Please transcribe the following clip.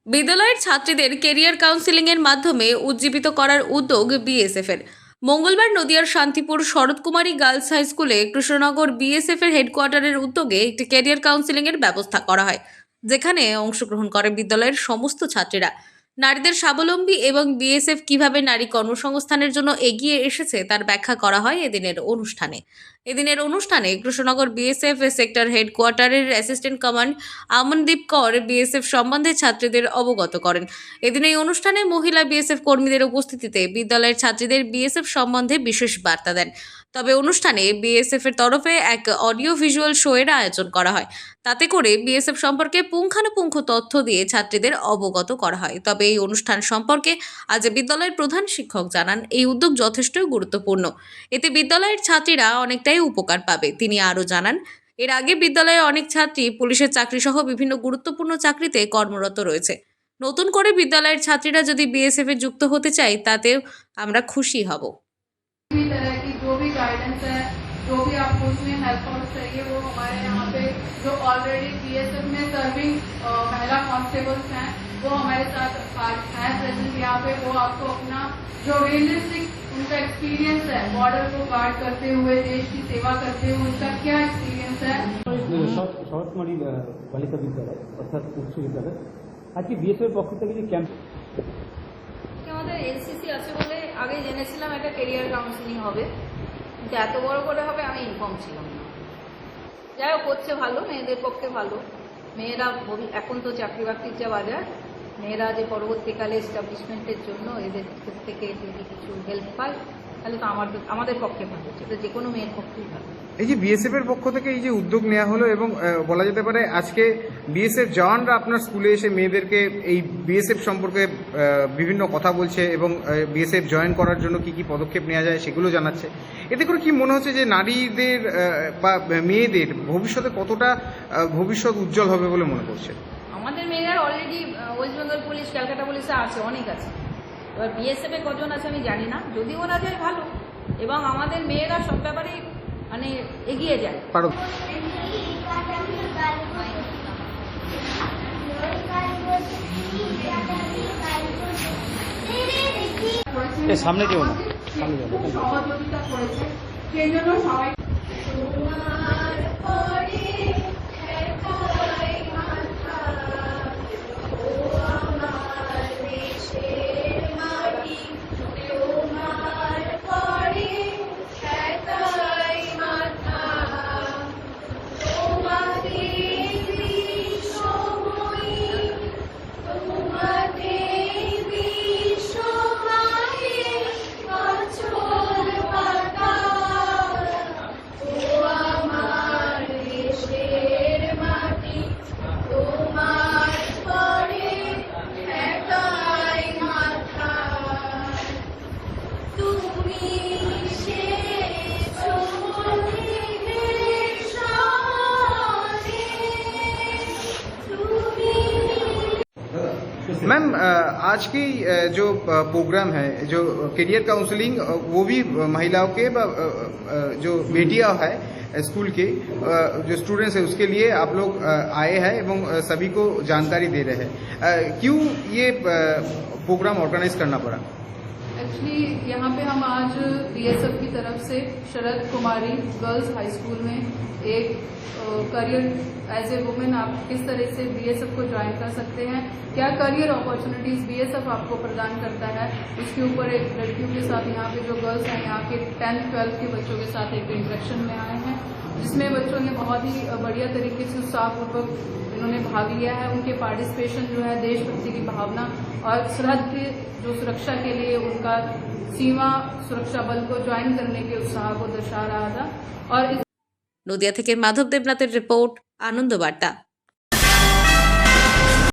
বিদ্যালয়ের ছাত্রীদের career counselling এর মাধ্যমে উজ্জীবিত করার উদ্যোগ বিএসএফ এর। মঙ্গলবার নদিয়ার শান্তিপুর শরৎকুমারী গার্লস হাই স্কুলে কৃষ্ণনগর বিএসএফ এর হেডকোয়ার্টারের উদ্যোগে একটি কেরিয়ার কাউন্সেলিং এর ব্যবস্থা করা হয়, যেখানে অংশগ্রহণ করে বিদ্যালয়ের সমস্ত ছাত্রীরা। নারীদের স্বাবলম্বী এবং বিএসএফ কিভাবে নারী কর্মসংস্থানের জন্য এগিয়ে এসেছে তার ব্যাখ্যা করা হয় এদিনের অনুষ্ঠানে কৃষ্ণনগর বিএসএফ সেক্টর হেডকোয়ার্টারের assistant command Amandeep Kaur BSF সম্বন্ধে ছাত্রীদের অবগত করেন। এদিন এই অনুষ্ঠানে মহিলা বিএসএফ কর্মীদের উপস্থিতিতে বিদ্যালয়ের ছাত্রীদের বিএসএফ সম্বন্ধে বিশেষ বার্তা দেন। তবে অনুষ্ঠানে বিএসএফ এর তরফে এক অডিও ভিজুয়াল শো এর আয়োজন করা হয়। তাতে করে বিএসএফ সম্পর্কে পুঙ্খানুপুঙ্খ তথ্য দিয়ে ছাত্রীদের অবগত করা হয়। তবে এই অনুষ্ঠান সম্পর্কে আজ বিদ্যালয়ের প্রধান শিক্ষক জানান, এই উদ্যোগ যথেষ্ট গুরুত্বপূর্ণ। এতে বিদ্যালয়ের ছাত্রীরা অনেকটাই উপকার পাবে। তিনি আরও জানান, এর আগে বিদ্যালয়ে অনেক ছাত্রী পুলিশের চাকরি সহ বিভিন্ন গুরুত্বপূর্ণ চাকরিতে কর্মরত রয়েছে। নতুন করে বিদ্যালয়ের ছাত্রীরা যদি বিএসএফ এ যুক্ত হতে চায় তাতেও আমরা খুশি হব। इसी तरह की जो भी गाइडेंस है, जो भी आपको उसमें हेल्प आउट चाहिए, वो हमारे यहाँ पे जो ऑलरेडी बीएसएफ में सर्विंग महिला कांस्टेबल्स हैं वो हमारे साथ आज हैं प्रेजेंट यहाँ पे। वो आपको अपना जो रियलिस्टिक उनका एक्सपीरियंस है, बॉर्डर को गार्ड करते हुए, देश की सेवा करते हुए उनका क्या एक्सपीरियंस है। শরৎকুমারী বালিকা বিদ্যালয় অর্থাৎ উচ্চ বিদ্যালয় আজকে বিএসএফ এর পক্ষ থেকে যে ক্যাম্প আমাদের এনসিসি আছে বলে আগে জেনেছিলাম একটা কেরিয়ার কাউন্সিলিং হবে, কিন্তু এত বড় করে হবে আমি ইনফর্ম ছিলাম না। যাই হোক, হচ্ছে ভালো, মেয়েদের পক্ষে ভালো। মেয়েরা এখন তো চাকরি বাকরির যা বাজার, মেয়েরা যে পরবর্তীকালে এস্টাবলিশমেন্টের জন্য এদের থেকে যদি কিছু হেল্প পায় তাহলে তো আমাদের পক্ষে ভালো, সেটা যে কোনো মেয়ের পক্ষেই ভালো। এই যে বিএসএফ এর পক্ষ থেকে এই যে উদ্যোগ নেওয়া হলো এবং বলা যেতে পারে আজকে বিএসএফ জওয়ানরা আপনার স্কুলে এসে মেয়েদেরকে এই বিএসএফ সম্পর্কে বিভিন্ন কথা বলছে এবং বিএসএফ জয়েন করার জন্য কি কি পদক্ষেপ নেওয়া যায় সেগুলো জানাচ্ছে। এতে করে কি মনে হচ্ছে যে নারীদের বা মেয়েদের ভবিষ্যতে কতটা ভবিষ্যৎ উজ্জ্বল হবে বলে মনে করছে? আমাদের মেয়েরা already West Bengal police, Calcutta পুলিশে আছে, অনেক আছে। এবার বিএসএফে কজন আছে আমি জানি না, যদি ওরা যায় ভালো। এবং আমাদের মেয়েরা সব ব্যাপারে মানে এগিয়ে যায়। সামনে যেও না, সহযোগিতা করেছে, সেই জন্য সবাই मैम, आज की जो प्रोग्राम है जो करियर काउंसलिंग, वो भी महिलाओं के जो बेटियां है स्कूल के जो स्टूडेंट्स है उसके लिए आप लोग आए हैं एवं सभी को जानकारी दे रहे हैं। क्यों ये प्रोग्राम ऑर्गेनाइज करना पड़ा? एक्चुअली यहाँ पे हम आज बीएसएफ की तरफ से शरद कुमारी गर्ल्स हाई स्कूल में एक करियर एज ए वुमेन आप किस तरह से बीएसएफ को ज्वाइन कर सकते हैं, क्या करियर अपॉर्चुनिटीज बीएसएफ आपको प्रदान करता है, इसके ऊपर एक लड़कियों के साथ यहाँ पे जो गर्ल्स हैं यहाँ के 10th 12th के बच्चों के साथ एक इंटरेक्शन में आए हैं, जिसमें बच्चों ने बहुत ही बढ़िया तरीके से उत्साहपूर्वक इन्होंने भाग लिया है। उनके पार्टिसिपेशन जो है देशभक्ति की भावना और सरहद की जो सुरक्षा के लिए उनका सीमा सुरक्षा बल को ज्वाइन करने के उत्साह को दर्शा रहा था। और নদিয়া থেকে মাধব দেবনাথের রিপোর্ট, আনন্দ বার্তা।